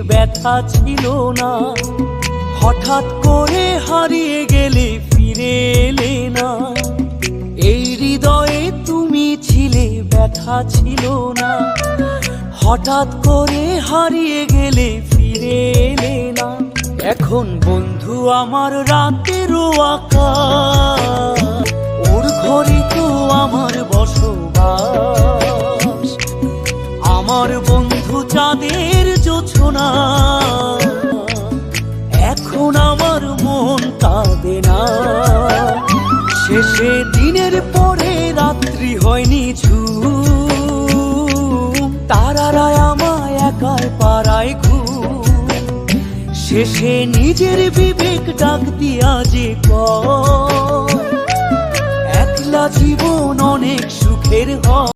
ব্যথা ছিল না। হঠাৎ করে হারিয়ে গেলে ফিরে এলে না। এই হৃদয়ে তুমি ছিলে, ব্যথা ছিল না। হঠাৎ করে হারিয়ে গেলে ফিরে এলে না। এখন বন্ধু আমার রাতেরও আকাশ, ওর ঘরে তো আমার বসবাস। আমার বন্ধু চাঁদের জোছনা, এখন আমার মন কাঁদে না। শেষে দিনের পরে রাত্রি হয়নি ঝুম, তারারা আমায় একাই পাড়ায় ঘুম। শেষে নিজের বিবেক ডাক দিয়া যে কয়, একলা জীবন অনেক সুখের হয়।